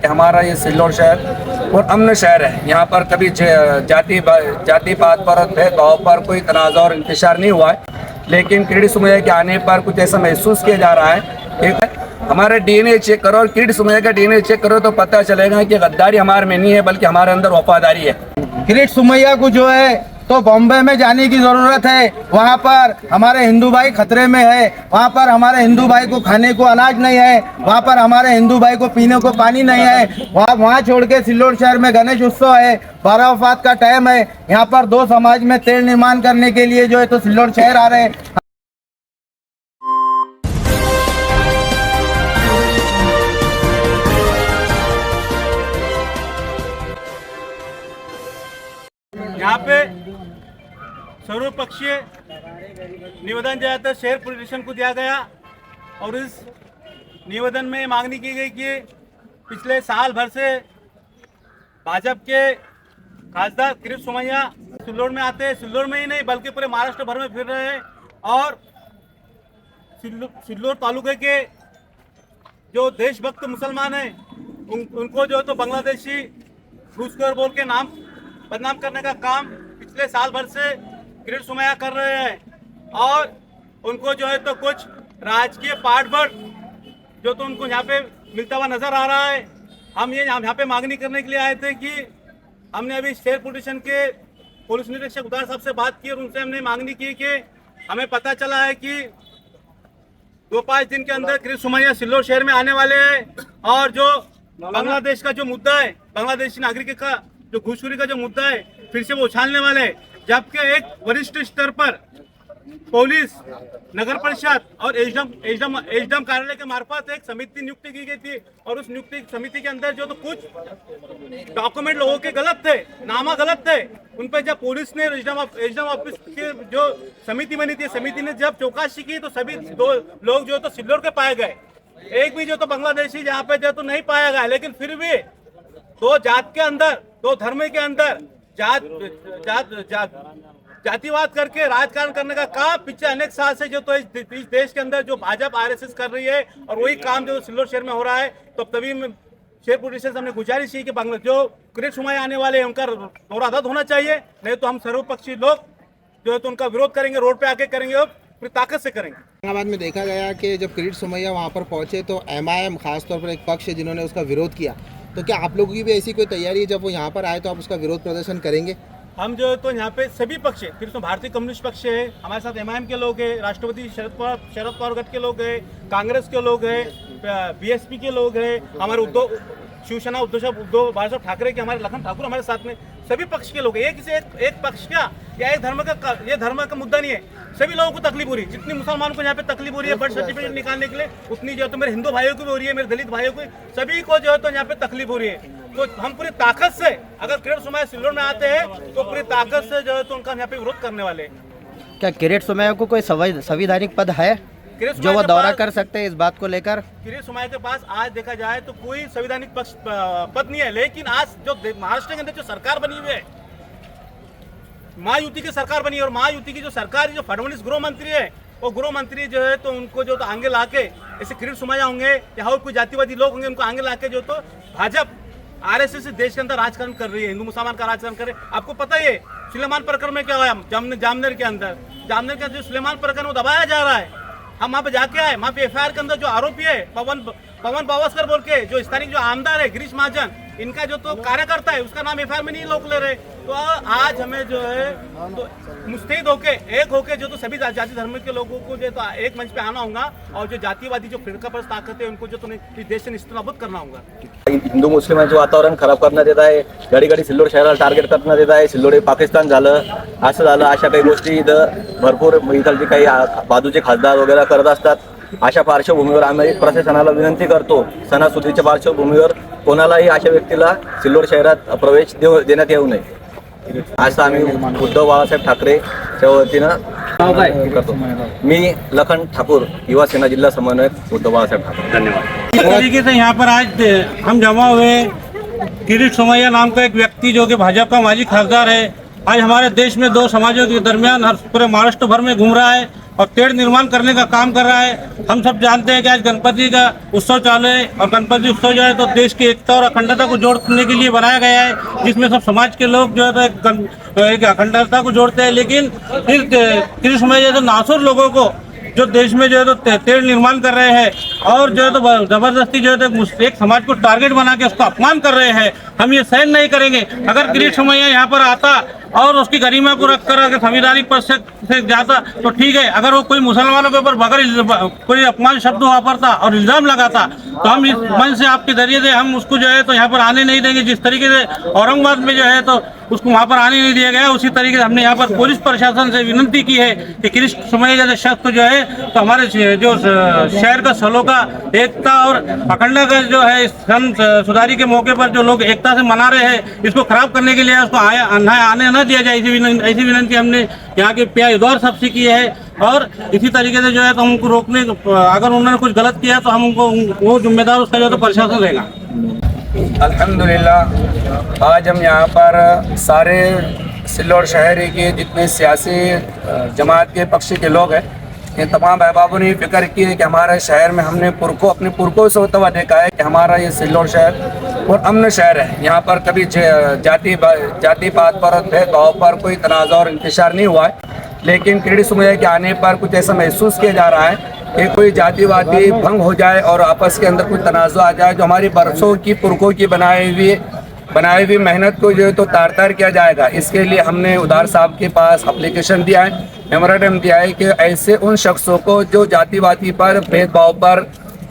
हमारा ये सिल्लोड शहर और अमन शहर है। यहाँ पर कभी जाति पात पर भेदभाव पर कोई तनाज़ा और इंतशार नहीं हुआ है, लेकिन किरीट सोमैया के आने पर कुछ ऐसा महसूस किया जा रहा है कि हमारा डीएनए चेक करो और किरीट सोमैया का डीएनए चेक करो तो पता चलेगा कि गद्दारी हमारे में नहीं है, बल्कि हमारे अंदर वफादारी है। किरीट सोमैया को जो है तो बॉम्बे में जाने की ज़रूरत है। वहाँ पर हमारे हिंदू भाई खतरे में है, वहाँ पर हमारे हिंदू भाई को खाने को अनाज नहीं है, वहाँ पर हमारे हिंदू भाई को पीने को पानी नहीं है। वहाँ छोड़ के सिल्लोड शहर में गणेश उत्सव है, बारावफात का टाइम है। यहाँ पर दो समाज में तेल निर्माण करने के लिए जो है तो सिल्लोड शहर आ रहे हैं। यहाँ पे सर्वपक्षीय निवेदन जो है तो शहर पुलिस स्टेशन को दिया गया और इस निवेदन में मांगनी की गई कि पिछले साल भर से भाजपा के खासदार किरीट सोमैया सिल्लोड में आते हैं। सिल्लोड में ही नहीं बल्कि पूरे महाराष्ट्र भर में फिर रहे हैं और सिल्लोड तालुके के जो देशभक्त मुसलमान हैं उनको जो तो बांग्लादेशी घुसखोर बोल के नाम बदनाम करने का काम पिछले साल भर से किरीट सोमैया कर रहे हैं और उनको जो है तो कुछ राजकीय पाठबल जो तो उनको यहाँ पे मिलता हुआ नजर आ रहा है। हम ये यहाँ पे मांगनी करने के लिए आए थे कि हमने अभी शहर पुलिस स्टेशन के पुलिस निरीक्षक उदार साहब से बात की और उनसे हमने मांगनी की कि हमें पता चला है कि 2-5 दिन के अंदर किरीट सोमैया सिल्लोड शहर में आने वाले हैं और जो बांग्लादेश का जो मुद्दा है, बांग्लादेशी नागरिक का जो घूसखोरी का जो मुद्दा है फिर से वो उछालने वाले हैं। जबकि एक वरिष्ठ स्तर पर पुलिस, नगर परिषद और एसडीएम कार्यालय के मार्फत एक समिति नियुक्ति की गई थी और उस नियुक्ति समिति के अंदर जो तो कुछ डॉक्यूमेंट लोगों के गलत थे, नामा गलत थे, उन पर जब पुलिस ने एसडीएम ऑफिस के जो समिति बनी थी, समिति ने जब चौकसी की तो सभी 2 लोग जो तो सिल्लोड के पाए गए। एक भी जो तो बांग्लादेशी जहाँ पे जो तो नहीं पाया गया, लेकिन फिर भी 2 जात के अंदर, 2 धर्म के अंदर जातिवाद करके राजकारण करने का काम पिछले अनेक साल से जो तो इस देश के अंदर जो भाजपा आरएसएस कर रही है और वही काम जो सिल्लोड शहर में हो रहा है। तो तभी शहर पुलिस से हमने गुजारिश की कि जो किरीट सोमैया आने वाले हैं उनका दौरा रद्द होना चाहिए, नहीं तो हम सर्वपक्षीय लोग जो है तो उनका विरोध करेंगे, रोड पे आके करेंगे और पूरी ताकत से करेंगे। औरंगाबाद में देखा गया कि जब किरीट सोमैया वहाँ पर पहुंचे तो एमआईएम खासतौर पर एक पक्ष है जिन्होंने उसका विरोध किया, तो क्या आप लोगों की भी ऐसी कोई तैयारी है जब वो यहाँ पर आए तो आप उसका विरोध प्रदर्शन करेंगे? हम जो है तो यहाँ पे सभी पक्ष है, फिर तो भारतीय कम्युनिस्ट पक्ष है, हमारे साथ एमआईएम के लोग हैं, राष्ट्रपति शरद पवार गठ के लोग हैं, कांग्रेस के लोग हैं, बीएसपी के लोग हैं, हमारे शिवसेना उद्धव बाळासाहेब ठाकरे के हमारे लखन ठाकुर हमारे साथ में सभी पक्ष के लोग हैं। एक पक्ष का या एक धर्म का मुद्दा नहीं है, सभी लोगों को तकलीफ हो रही है। जितनी मुसलमानों को यहाँ पे तकलीफ हो रही है बर्थ सर्टिफिकेट निकालने के लिए, उतनी जो है तो मेरे हिंदू भाइयों को भी हो रही है, मेरे दलित भाइयों को, सभी को जो है तो यहाँ पे तकलीफ हो रही है। तो हम पूरी ताकत से अगर किरीट सोमैया सिल्लोड में आते हैं तो पूरी ताकत से जो है तो उनका यहाँ पे विरोध करने वाले हैं। क्या किरीट सोमैया को कोई संवैधानिक पद है जो वो दौरा कर सकते हैं इस बात को लेकर? किरीट सोमैया के पास आज देखा जाए तो कोई संवैधानिक पद नहीं है, लेकिन आज जो महाराष्ट्र के अंदर जो सरकार बनी हुई है, महायुति की सरकार बनी है और महायुति की जो सरकार जो फडणवीस गृह मंत्री है, वो गृह मंत्री जो है तो उनको जो तो आगे लाके ऐसे किरीट सोमैया होंगे या और कोई जातिवादी लोग होंगे, उनको आगे लाके जो तो भाजपा आरएसएस देश के अंदर राजकारण कर रही है, हिंदू मुसलमान का राजकारण कर रही है। आपको पता ही है सुलेमान प्रकरण में क्या हुआ, जामनेर के अंदर जो सुलेमान प्रकरण वो दबाया जा रहा है। हम वहाँ पे जाके आए, वहाँ पे एफआईआर के अंदर जो आरोपी है पवन बावस्कर बोल के जो स्थानीय जो आमदार है गिरीश महाजन, इनका जो तो कार्यकर्ता है उसका नाम एफआईआर में नहीं लोग ले रहे। तो आज हमें जो है तो मुस्तैद होके एक होके जो तो सभी जाति धर्म के लोगों को जो तो एक मंच पे आना होगा और जो जातिवादी जो फिरकापरस्त ताकत है उनको जो तो इस देश से निस्तानाबूद करना होगा। हिंदू मुस्लिमांचं वातावरण खराब करण्यात येत आहे, घडी सिल्लोड शहराला टार्गेट करण्यात येत आहे, सिल्लोड हे पाकिस्तान झालं, असं झालं, अशा काही गोष्टी इथं भरपूर इथलचे काही बाजूचे खासदार वगैरे करत असतात। अशा पार्श्वभूमीवर आम्ही प्रशासनाला विनंती करतो, सणासुदीच्या पार्श्वभूमीवर कोणालाही अशा व्यक्तीला सिल्लोड शहरात प्रवेश देण्यात येऊ नये असं आम्ही उद्धव बाळासाहेब ठाकरेच्या वतीनं करतो। मी लखन ठाकुर, युवा सेना जिल्हा समन्वयक उद्धव बाळासाहेब ठाकरे। धन्यवाद। इस तरीके से यहाँ पर आज हम जमा हुए, किरीट सोमैया नाम का एक व्यक्ति जो कि भाजपा का माजी खासदार है, आज हमारे देश में 2 समाजों के दरमियान पूरे महाराष्ट्र भर में घूम रहा है और तेड़ निर्माण करने का काम कर रहा है। हम सब जानते हैं कि आज गणपति का उत्सव चालू है और गणपति उत्सव जो है तो देश की एकता और अखंडता को जोड़ने के लिए बनाया गया है, जिसमें सब समाज के लोग जो है तो एक अखंडता को जोड़ते हैं। लेकिन फिर कृष्ण समय जो है तो नासुर लोगों को जो देश में जो है तो तेड़ निर्माण कर रहे हैं और जो है तो जबरदस्ती जो है तो एक समाज को टारगेट बना के उसका अपमान कर रहे हैं, हम ये सहन नहीं करेंगे। अगर किरीट सोमैया यहाँ पर आता और उसकी गरिमा को रख कर अगर संवैधानिक पद से जाता तो ठीक है। अगर वो कोई मुसलमानों के ऊपर बगैर कोई अपमान शब्द वापरता और इल्जाम लगाता तो हम इस मंच से आपके जरिए से हम उसको जो है तो यहाँ पर आने नहीं देंगे। जिस तरीके से औरंगाबाद में जो है तो उसको वहाँ पर आने नहीं दिया गया, उसी तरीके से हमने यहाँ पर पुलिस प्रशासन से विनती की है कि किरीट सोमैया जैसे शख्स को जो है तो हमारे जो शहर का सलोका एकता और अखंडता का जो है सन सुधारी के मौके पर जो लोग एकता से मना रहे हैं, इसको खराब करने के लिए उसको आने न दिया जाए, ऐसी विनती हमने यहाँ के PI दौर साहब से की है। और इसी तरीके से जो है तो हम उनको रोकने, अगर उन्होंने कुछ गलत किया तो हम उनको वो जिम्मेदार उसका जो है तो प्रशासन रहेगा। अल्हम्दुलिल्लाह आज हम यहाँ पर सारे सिल्लोड शहर के जितने सियासी जमात के पक्ष के लोग हैं, इन तमाम अहबाबों ने फिक्र की है कि हमारे शहर में हमने अपने पुरखों से होता हुआ देखा है कि हमारा ये सिल्लोड शहर और अमन शहर है। यहाँ पर कभी जाति पात पर भेदभाव पर कोई तनाज़ा और इंतशार नहीं हुआ है। लेकिन किरीट सोमैया के आने पर कुछ ऐसा महसूस किया जा रहा है कि कोई जातिवादी भंग हो जाए और आपस के अंदर कुछ तनाज़ा आ जाए, जो हमारी बरसों की पुरखों की बनाई हुई मेहनत को जो है तो तार किया जाएगा। इसके लिए हमने उदार साहब के पास एप्लीकेशन दिया है, मेमोरेंडम दिया है कि ऐसे उन शख्सों को जो जातिवादी पर भेदभाव पर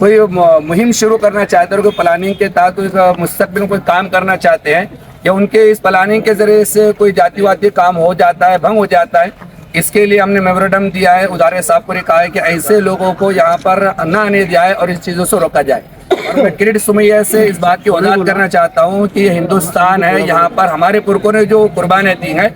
कोई मुहिम शुरू करना चाहते हैं, कोई प्लानिंग के तहत मुस्तकबिल में कोई काम करना चाहते हैं या उनके इस प्लानिंग के ज़रिए से कोई जातिवादी काम हो जाता है, भंग हो जाता है, इसके लिए हमने मेमोरेंडम दिया है। उदारे साहब को कहा है कि ऐसे लोगों को यहाँ पर न आने दिया है और इस चीज़ों से रोका जाए। और मैं किरीट सोमैया से इस बात की वजाहत करना चाहता हूँ कि ये हिंदुस्तान है, यहाँ पर हमारे पुरखों ने जो कुर्बानियाँ दी हैं,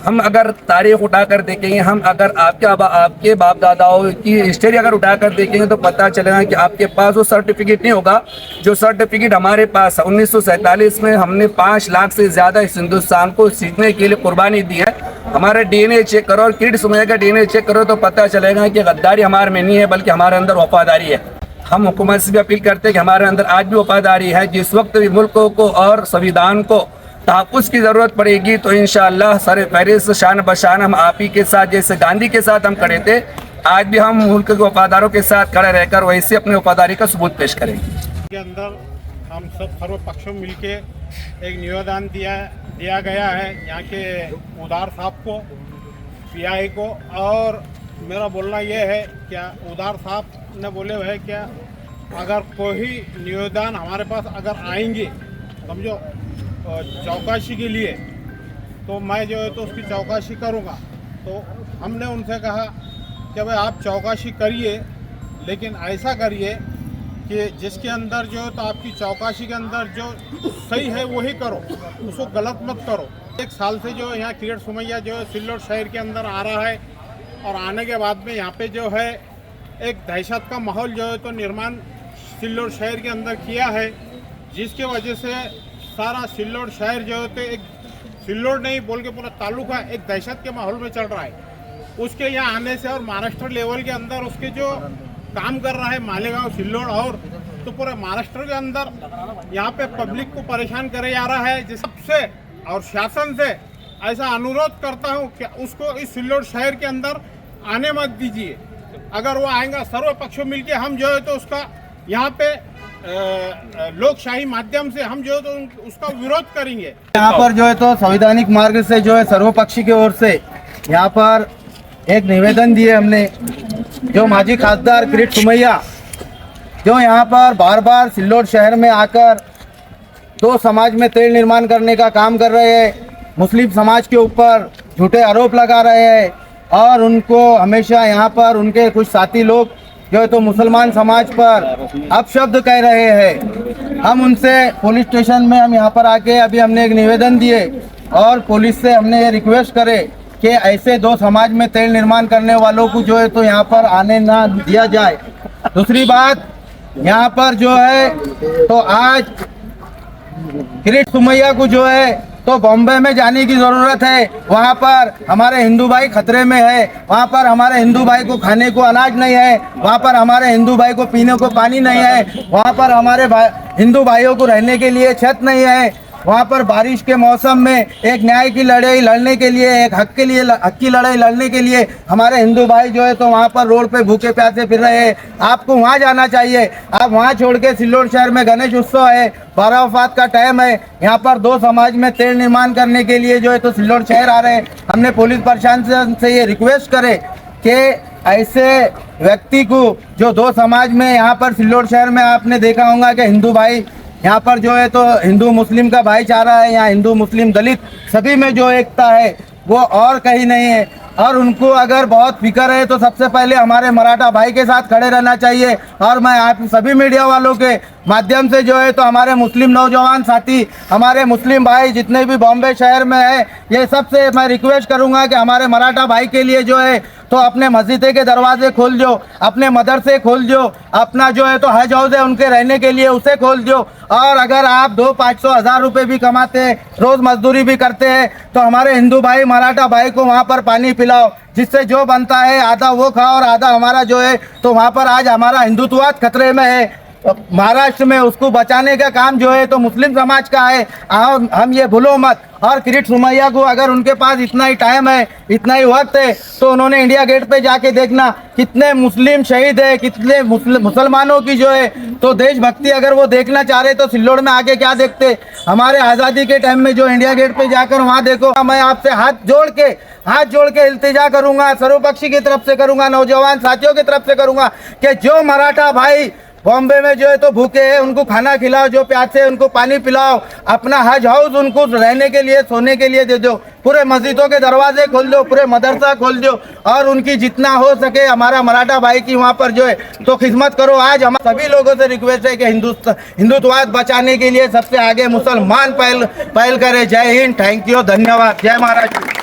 हम अगर तारीख उठाकर देखेंगे, हम अगर आपके बाप दादाओं की हिस्ट्री अगर उठाकर देखेंगे तो पता चलेगा कि आपके पास वो सर्टिफिकेट नहीं होगा जो सर्टिफिकेट हमारे पास है। 1947 में हमने 5 लाख से ज़्यादा इस हिंदुस्तान को सीखने के लिए कुर्बानी दी है। हमारे DNA चेक करो और किरीट सोमैया का DNA चेक करो तो पता चलेगा कि गद्दारी हमारे में नहीं है, बल्कि हमारे अंदर वफादारी है। हम हुकूमत से भी अपील करते हैं कि हमारे अंदर आज भी वफादारी है। जिस वक्त भी मुल्क को और संविधान को तहफ़्फ़ुज़ की ज़रूरत पड़ेगी तो इंशाअल्लाह सर फहरिस्त शान बशान हम आप ही के साथ, जैसे गांधी के साथ हम खड़े थे, आज भी हम मुल्क के वफादारों के साथ खड़े रहकर वैसे अपनी वफादारी का सबूत पेश करेंगे। के अंदर हम सब सर्व पक्षों मिलके एक निवेदन दिया गया है यहाँ के उदार साहब को, PI को। और मेरा बोलना ये है क्या उदार साहब ने बोले हुए क्या अगर कोई निवेदन हमारे पास अगर आएंगे समझो चौकसी के लिए तो मैं जो है तो उसकी चौकसी करूँगा। तो हमने उनसे कहा कि भाई आप चौकसी करिए, लेकिन ऐसा करिए कि जिसके अंदर जो है तो आपकी चौकसी के अंदर जो सही है वही करो, उसको गलत मत करो। 1 साल से जो यहाँ किरीट सोमैया जो है सिल्लोड शहर के अंदर आ रहा है और आने के बाद में यहाँ पे जो है एक दहशत का माहौल जो है तो निर्माण सिल्लोड शहर के अंदर किया है, जिसके वजह से सारा सिल्लोड शहर जो है तो एक सिल्लोड नहीं बोल के पूरा तालुका एक दहशत के माहौल में चल रहा है। उसके यहाँ आने से और महाराष्ट्र लेवल के अंदर उसके जो काम कर रहा है मालेगांव सिल्लोड और तो पूरे महाराष्ट्र के अंदर यहाँ पे पब्लिक को परेशान करे जा रहा है। जिस सबसे और शासन से ऐसा अनुरोध करता हूँ कि उसको इस सिल्लोड शहर के अंदर आने मत दीजिए। अगर वो आएगा सर्व पक्षों मिलके हम जो है तो उसका यहाँ पे लोकशाही माध्यम से हम जो है तो उसका विरोध करेंगे। यहाँ पर जो है तो संवैधानिक मार्ग से जो है सर्वपक्षी की ओर से यहाँ पर एक निवेदन दिए हमने, जो माजी खासदार किरीट सोमैया जो यहाँ पर बार बार सिल्लोड शहर में आकर दो समाज में तेल निर्माण करने का काम कर रहे हैं, मुस्लिम समाज के ऊपर झूठे आरोप लगा रहे हैं और उनको हमेशा यहाँ पर उनके कुछ साथी लोग जो है तो मुसलमान समाज पर अपशब्द कह रहे हैं। हम उनसे पुलिस स्टेशन में हम यहाँ पर आके अभी हमने एक निवेदन दिए और पुलिस से हमने ये रिक्वेस्ट करे कि ऐसे दो समाज में तेल निर्माण करने वालों को जो है तो यहाँ पर आने ना दिया जाए। दूसरी बात यहाँ पर जो है तो आज किरीट सोमैया को जो है तो बॉम्बे में जाने की ज़रूरत है। वहाँ पर हमारे हिंदू भाई खतरे में है, वहाँ पर हमारे हिंदू भाई को खाने को अनाज नहीं है, वहाँ पर हमारे हिंदू भाई को पीने को पानी नहीं है, वहाँ पर हमारे हिंदू भाइयों को रहने के लिए छत नहीं है। वहाँ पर बारिश के मौसम में एक न्याय की लड़ाई लड़ने के लिए, एक हक की लड़ाई लड़ने के लिए हमारे हिंदू भाई जो है तो वहाँ पर रोड पे भूखे प्यासे फिर रहे हैं। आपको वहाँ जाना चाहिए। आप वहाँ छोड़ के सिल्लोड शहर में गणेश उत्सव है, 12 वफात का टाइम है, यहाँ पर दो समाज में तेल निर्माण करने के लिए जो है तो सिल्लोड शहर आ रहे हैं। हमने पुलिस प्रशासन से ये रिक्वेस्ट करे कि ऐसे व्यक्ति को जो दो समाज में यहाँ पर सिल्लोड शहर में आपने देखा होगा कि हिंदू भाई यहाँ पर जो है तो हिंदू मुस्लिम का भाईचारा है, यहाँ हिंदू मुस्लिम दलित सभी में जो एकता है वो और कहीं नहीं है। और उनको अगर बहुत फिक्र है तो सबसे पहले हमारे मराठा भाई के साथ खड़े रहना चाहिए। और मैं आप सभी मीडिया वालों के माध्यम से जो है तो हमारे मुस्लिम नौजवान साथी, हमारे मुस्लिम भाई जितने भी बॉम्बे शहर में है, ये सबसे मैं रिक्वेस्ट करूंगा कि हमारे मराठा भाई के लिए जो है तो अपने मस्जिद के दरवाजे खोल दो, अपने मदरसे खोल दो, अपना जो है तो हज हाउस है उनके रहने के लिए उसे खोल दो। और अगर आप 200-500-1000 रुपये भी कमाते हैं, रोज़ मजदूरी भी करते हैं, तो हमारे हिंदू भाई मराठा भाई को वहाँ पर पानी पिलाओ, जिससे जो बनता है आधा वो खाओ और आधा हमारा जो है तो वहाँ पर आज हमारा हिंदुत्ववाद खतरे में है। महाराष्ट्र में उसको बचाने का काम जो है तो मुस्लिम समाज का है। हम ये भूलो मत। और किरीट सोमैया को अगर उनके पास इतना ही टाइम है, इतना ही वक्त है, तो उन्होंने इंडिया गेट पे जाके देखना कितने मुस्लिम शहीद है, कितने मुसलमानों की जो है तो देशभक्ति अगर वो देखना चाह रहे तो सिल्लोड में आके क्या देखते। हमारे आज़ादी के टाइम में जो इंडिया गेट पे जाकर वहाँ देखो। मैं आपसे हाथ जोड़ के इल्तिजा करूँगा, सर्वपक्षी की तरफ से करूँगा, नौजवान साथियों की तरफ से करूँगा कि जो मराठा भाई बॉम्बे में जो है तो भूखे हैं उनको खाना खिलाओ, जो प्यासे हैं उनको पानी पिलाओ, अपना हज हाउस उनको रहने के लिए सोने के लिए दे दो, पूरे मस्जिदों के दरवाजे खोल दो, पूरे मदरसा खोल दो और उनकी जितना हो सके हमारा मराठा भाई की वहाँ पर जो है तो खिदमत करो। आज हम सभी लोगों से रिक्वेस्ट है कि हिंदुत्ववाद बचाने के लिए सबसे आगे मुसलमान पहल करे। जय हिंद, थैंक यू, धन्यवाद, जय महाराष्ट्र।